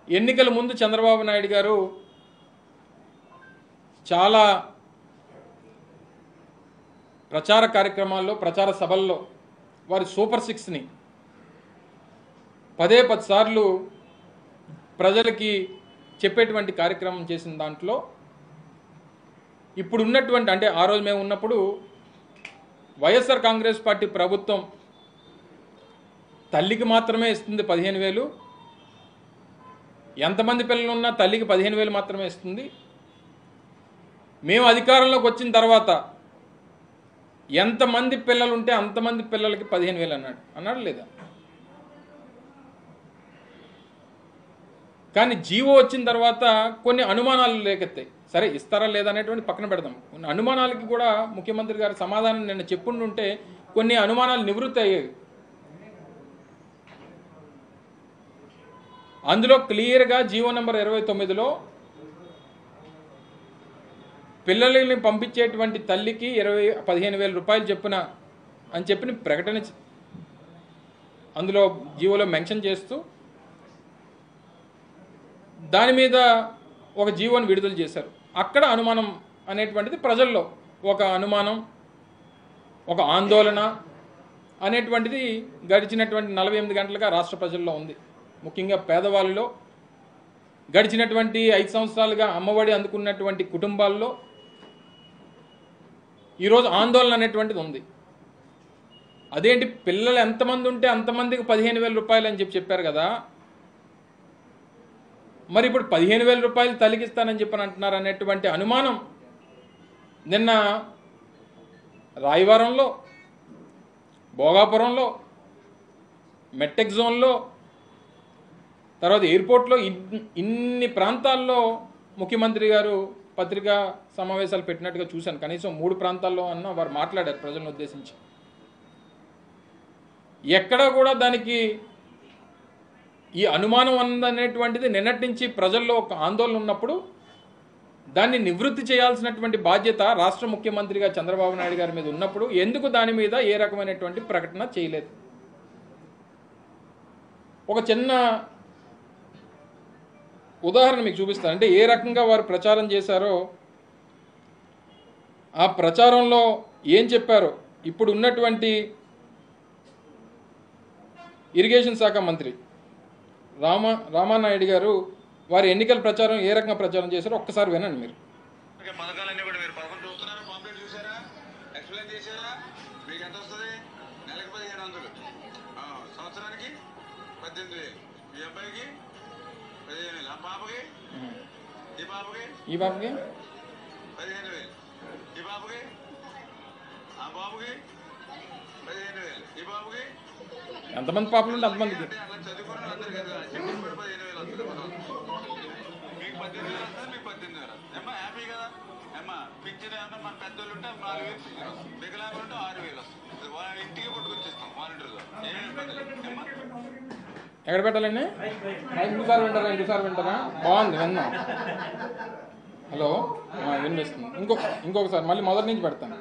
ఎన్నికల ముందు చంద్రబాబు నాయుడు గారు చాలా ప్రచార కార్యక్రమాల్లో, ప్రచార సభల్లో వారి సూపర్ 6ని 10 సార్లు ప్రజలకి చెప్పేటువంటి కార్యక్రమం చేసిన దాంట్లో ఇప్పుడు ఉన్నటువంటి, అంటే ఆ రోజు మేము ఉన్నప్పుడు వైఎస్ఆర్ కాంగ్రెస్ పార్టీ ప్రభుత్వం తల్లికి మాత్రమే ఇస్తుంది 15,000, ఎంతమంది పిల్లలు ఉన్నా తల్లికి 15,000 మాత్రమే ఇస్తుంది. మేము అధికారంలోకి వచ్చిన తర్వాత ఎంతమంది పిల్లలు ఉంటే అంతమంది పిల్లలకి 15,000 అన్నాడు లేదా? కానీ జీవో వచ్చిన తర్వాత కొన్ని అనుమానాలు లేకెత్తాయి. సరే ఇస్తారా లేదా అనేటువంటి పక్కన పెడదాం. కొన్ని అనుమానాలకి కూడా ముఖ్యమంత్రి గారు సమాధానం నిన్న చెప్పుంటుంటే కొన్ని అనుమానాలు నివృత్తి అయ్యాయి. అందులో క్లియర్గా జీవో నెంబర్ 29లో పిల్లల్ని పంపించేటువంటి తల్లికి 15,000 రూపాయలు చెప్పున అని చెప్పి ప్రకటన అందులో జీవోలో మెన్షన్ చేస్తూ దాని మీద ఒక జీవోని విడుదల చేశారు. అక్కడ అనుమానం అనేటువంటిది ప్రజల్లో ఒక అనుమానం, ఒక ఆందోళన అనేటువంటిది గడిచినటువంటి 48 గంటలుగా రాష్ట్ర ప్రజల్లో ఉంది. ముఖ్యంగా పేదవాళ్ళలో, గడిచినటువంటి 5 సంవత్సరాలుగా అమ్మఒడి అందుకున్నటువంటి కుటుంబాల్లో ఈరోజు ఆందోళన అనేటువంటిది ఉంది. అదేంటి, పిల్లలు ఎంతమంది ఉంటే అంతమందికి 15,000 రూపాయలు అని చెప్పారు కదా, మరి ఇప్పుడు 15,000 రూపాయలు తలిగిస్తానని చెప్పని అంటున్నారు అనేటువంటి అనుమానం నిన్న రాయవరంలో, భోగాపురంలో, మెట్టెక్ జోన్లో, తర్వాత ఎయిర్పోర్ట్లో ఇన్ని ప్రాంతాల్లో ముఖ్యమంత్రి గారు పత్రికా సమావేశాలు పెట్టినట్టుగా చూశాను. కనీసం 3 ప్రాంతాల్లో అన్న వారు మాట్లాడారు ప్రజలను ఉద్దేశించి. ఎక్కడా కూడా దానికి ఈ అనుమానం ఉందనేటువంటిది నిన్నటి నుంచి ప్రజల్లో ఒక ఆందోళన ఉన్నప్పుడు దాన్ని నివృత్తి చేయాల్సినటువంటి బాధ్యత రాష్ట్ర ముఖ్యమంత్రిగా చంద్రబాబు నాయుడు గారి మీద ఉన్నప్పుడు ఎందుకు దాని మీద ఏ రకమైనటువంటి ప్రకటన చేయలేదు? ఒక చిన్న ఉదాహరణ మీకు చూపిస్తాను. అంటే ఏ రకంగా వారు ప్రచారం చేశారో, ఆ ప్రచారంలో ఏం చెప్పారో ఇప్పుడు ఉన్నటువంటి ఇరిగేషన్ శాఖ మంత్రి రామానాయుడు గారు వారి ఎన్నికల ప్రచారం ఏ రకంగా ప్రచారం చేశారో ఒక్కసారి వినండి మీరు. పథకాలన్నీ కూడా మీరు పథకం చూస్తున్నారా, పాంప్లెట్ చూసారా, ఎక్స్ప్లెయిన్ చేశారా? మీకు ఎంత వస్తుంది? నెలకు 1,500, సంవత్సరానికి 18,000, మీ అబ్బాయికి 15,000, ఆ పాపకి, ఈ పాపకి 15,000, ఈ బాబుకి, ఆ బాబుకి 15,000, ఈ బాబుకి. ఎంతమంది పాపలు ఉంటే అంతమందికి. అలా చదువుకుని అందరు కదా చెప్పి 15,000 వస్తుంది. మీకు 18,000 వస్తుంది, మీకు 18,000 ఏమ్మా హ్యాపీ కదా? ఏమ్మా పింఛన్ ఏమన్నా మన పెద్దోళ్ళు ఉంటే 4,000 పింఛన్ వస్తుంది, మిగిలిన ఉంటే 6,000 వస్తుంది. ఇంటికి పట్టుకొచ్చిస్తాం వాలంటీర్గా. ఏమి ఇబ్బంది లేదు. ఏమ్మా ఎక్కడ పెట్టాలండి? ఇంకోసారి వింటారా? బాగుంది, విన్నాం. హలో, వినిపిస్తుంది. ఇంకొకసారి మళ్ళీ మొదటి నుంచి పెడతాను.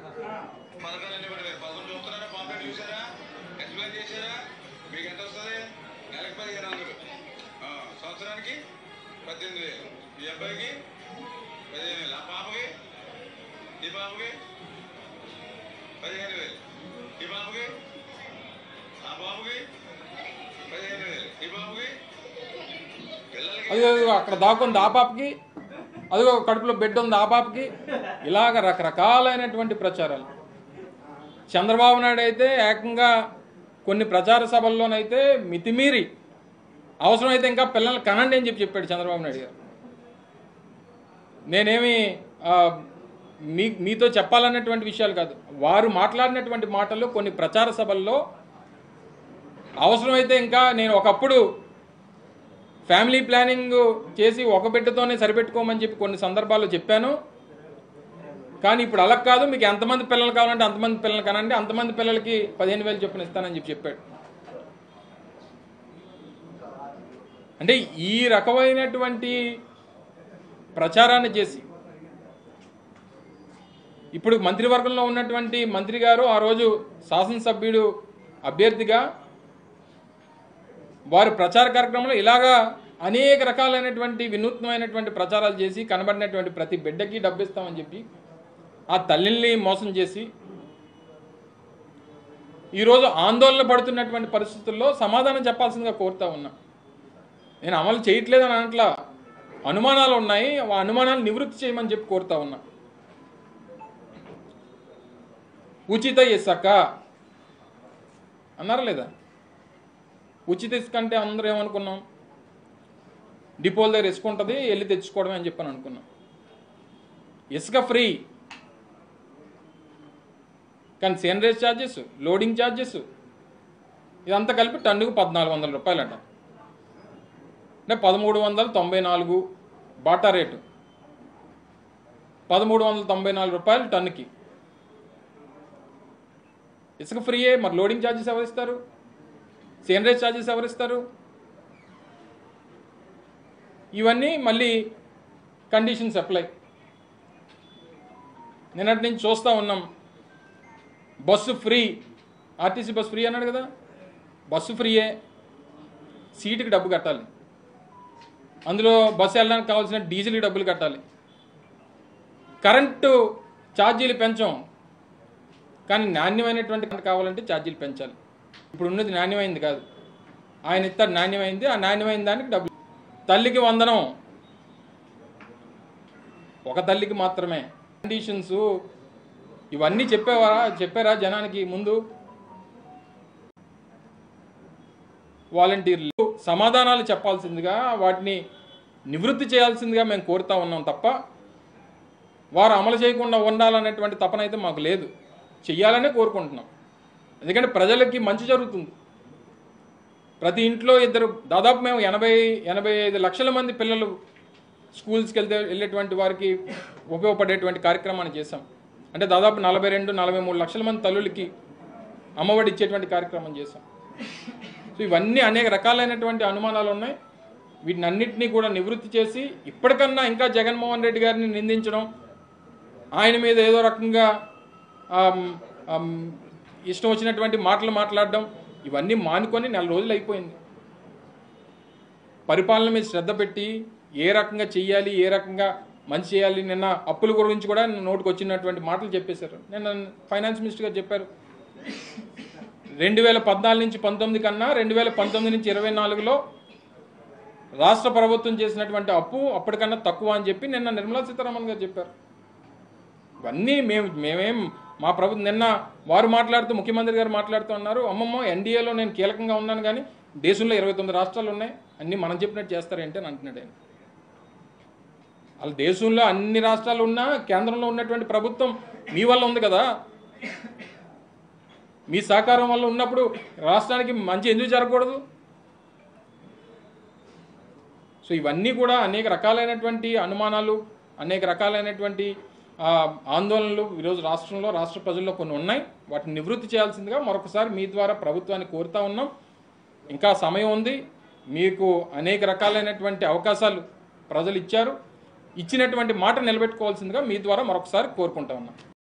పథకాలన్నీ కూడా మీరు పథకం చూస్తున్నారా, పాంప్లెట్ చూసారా, ఎక్స్ప్లెయిన్ చేశారా? మీకు ఎంత వస్తుంది? నెలకు 1,500, సంవత్సరానికి 18,000, మీ అబ్బాయికి 15,000, ఆ పాపకి, ఈ పాపకి 15,000, ఈ బాబుకి, ఆ బాబుకి 15,000, ఈ బాబుకి. పిల్లలకి అదిగో అక్కడ దాక్కుంది ఆ పాపకి, అదిగో కడుపులో బిడ్డ ఉంది ఆ పాపకి. ఇలాగ రకరకాలైనటువంటి ప్రచారాలు. చంద్రబాబు నాయుడు అయితే ఏకంగా కొన్ని ప్రచార సభల్లోనైతే మితిమీరి అవసరమైతే ఇంకా పిల్లల్ని కనండి అని చెప్పాడు చంద్రబాబు నాయుడు గారు. నేనేమి మీతో చెప్పాలన్నటువంటి విషయాలు కాదు, వారు మాట్లాడినటువంటి మాటలు కొన్ని ప్రచార సభల్లో అవసరమైతే ఇంకా నేను ఒకప్పుడు ఫ్యామిలీ ప్లానింగ్ చేసి ఒక బిడ్డతోనే సరిపెట్టుకోమని చెప్పి కొన్ని సందర్భాల్లో చెప్పాను. కానీ ఇప్పుడు అలా కాదు, మీకు ఎంతమంది పిల్లలు కావాలంటే అంతమంది పిల్లలు కనండి, అంతమంది పిల్లలకి 15,000 చొప్పున ఇస్తానని చెప్పాడు. అంటే ఈ రకమైనటువంటి ప్రచారాన్ని చేసి ఇప్పుడు మంత్రివర్గంలో ఉన్నటువంటి మంత్రి గారు ఆ రోజు శాసనసభ్యుడు అభ్యర్థిగా వారి ప్రచార కార్యక్రమంలో ఇలాగా అనేక రకాలైనటువంటి వినూత్నమైనటువంటి ప్రచారాలు చేసి కనబడినటువంటి ప్రతి బిడ్డకి డబ్బు ఇస్తామని చెప్పి ఆ తల్లిని మోసం చేసి ఈరోజు ఆందోళన పడుతున్నటువంటి పరిస్థితుల్లో సమాధానం చెప్పాల్సిందిగా కోరుతా ఉన్నా. నేను అమలు చేయట్లేదని అనట్లా, అనుమానాలు ఉన్నాయి, ఆ అనుమానాలు నివృత్తి చేయమని చెప్పి కోరుతా ఉన్నా. ఉచిత ఇసుక అన్నారా లేదా? ఉచిత ఇసుక అంటే అందరూ ఏమనుకున్నాం, డిపోల దగ్గర ఇసుక ఉంటుంది వెళ్ళి తెచ్చుకోవడమే అని చెప్పని అనుకున్నాం. ఇసుక ఫ్రీ, కానీ సేనరేజ్ ఛార్జెస్, లోడింగ్ ఛార్జెస్ ఇదంతా కలిపి టన్నుకు 1400 రూపాయలంట. అంటే 1394 బాటా రేటు, 1394 రూపాయలు టన్నుకి ఇసుక ఫ్రీయే. మరి లోడింగ్ ఛార్జెస్ ఎవరిస్తారు? సేనరేజ్ ఛార్జెస్ ఎవరిస్తారు? ఇవన్నీ మళ్ళీ కండిషన్స్ అప్లై. నిన్నటి నుంచి చూస్తూ ఉన్నాం, bus free, RTC bus free అన్నాడు కదా, బస్సు ఫ్రీయే, సీటుకి డబ్బు కట్టాలి, అందులో బస్సు వెళ్ళడానికి కావాల్సిన డీజిల్కి డబ్బులు కట్టాలి. కరెంటు ఛార్జీలు పెంచాం, కానీ నాణ్యమైనటువంటి కరెంట్ కావాలంటే ఛార్జీలు పెంచాలి. ఇప్పుడు ఉన్నది నాణ్యమైంది కాదు, ఆయన ఇస్తాడు నాణ్యమైంది, ఆ నాణ్యమైన దానికి డబ్బులు. తల్లికి వందనం ఒక తల్లికి మాత్రమే. కండిషన్స్ ఇవన్నీ చెప్పారా జనానికి ముందు? వాలంటీర్లు సమాధానాలు చెప్పాల్సిందిగా, వాటిని నివృత్తి చేయాల్సిందిగా మేము కోరుతా ఉన్నాం తప్ప వారు అమలు చేయకుండా ఉండాలనేటువంటి తపన అయితే మాకు లేదు. చెయ్యాలనే కోరుకుంటున్నాం. ఎందుకంటే ప్రజలకి మంచి జరుగుతుంది. ప్రతి ఇంట్లో ఇద్దరు, దాదాపు మేము 80-85 లక్షల మంది పిల్లలు స్కూల్స్కి వెళ్ళేటువంటి వారికి ఉపయోగపడేటువంటి కార్యక్రమాన్ని చేశాం. అంటే దాదాపు 42-43 లక్షల మంది తల్లులకి అమ్మఒడి ఇచ్చేటువంటి కార్యక్రమం చేశాం. సో ఇవన్నీ అనేక రకాలైనటువంటి అనుమానాలు ఉన్నాయి. వీటిని అన్నింటినీ కూడా నివృత్తి చేసి, ఇప్పటికన్నా ఇంకా జగన్మోహన్ రెడ్డి గారిని నిందించడం, ఆయన మీద ఏదో రకంగా ఇష్టం వచ్చినటువంటి మాటలు మాట్లాడడం, ఇవన్నీ మానుకొని 4 రోజులు అయిపోయింది. పరిపాలన మీద శ్రద్ధ పెట్టి ఏ రకంగా చెయ్యాలి, ఏ రకంగా మంచి చేయాలి. నిన్న అప్పుల గురించి కూడా నోటికి వచ్చినటువంటి మాటలు చెప్పేశారు. నిన్న ఫైనాన్స్ మినిస్టర్ గారు చెప్పారు, 2014 నుంచి 19 కన్నా 2019 నుంచి 24లో రాష్ట్ర ప్రభుత్వం చేసినటువంటి అప్పు అప్పటికన్నా తక్కువ అని చెప్పి నిన్న నిర్మలా సీతారామన్ గారు చెప్పారు. ఇవన్నీ మేమేం మా ప్రభుత్వం, నిన్న వారు మాట్లాడుతూ, ముఖ్యమంత్రి గారు మాట్లాడుతూ అన్నారు, అమ్మమ్మ ఎన్డీఏలో నేను కీలకంగా ఉన్నాను, కానీ దేశంలో 29 రాష్ట్రాలు ఉన్నాయి, అన్నీ మనం చెప్పినట్టు చేస్తారేంటి అని అంటున్నాడు ఆయన. వాళ్ళ దేశంలో అన్ని రాష్ట్రాలు ఉన్నా కేంద్రంలో ఉన్నటువంటి ప్రభుత్వం మీ వల్ల ఉంది కదా, మీ సహకారం వల్ల ఉన్నప్పుడు రాష్ట్రానికి మంచి ఎందుకు జరగకూడదు? సో ఇవన్నీ కూడా అనేక రకాలైనటువంటి అనుమానాలు, అనేక రకాలైనటువంటి ఆందోళనలు ఈరోజు రాష్ట్రంలో, రాష్ట్ర ప్రజల్లో కొన్ని ఉన్నాయి. వాటిని నివృత్తి చేయాల్సిందిగా మరొకసారి మీ ద్వారా ప్రభుత్వాన్ని కోరుతా ఉన్నాం. ఇంకా సమయం ఉంది. మీకు అనేక రకాలైనటువంటి అవకాశాలు ప్రజలు ఇచ్చారు. ఇచ్చినటువంటి మాట నిలబెట్టుకోవాల్సిందిగా మీ ద్వారా మరొకసారి కోరుకుంటా ఉన్నాం.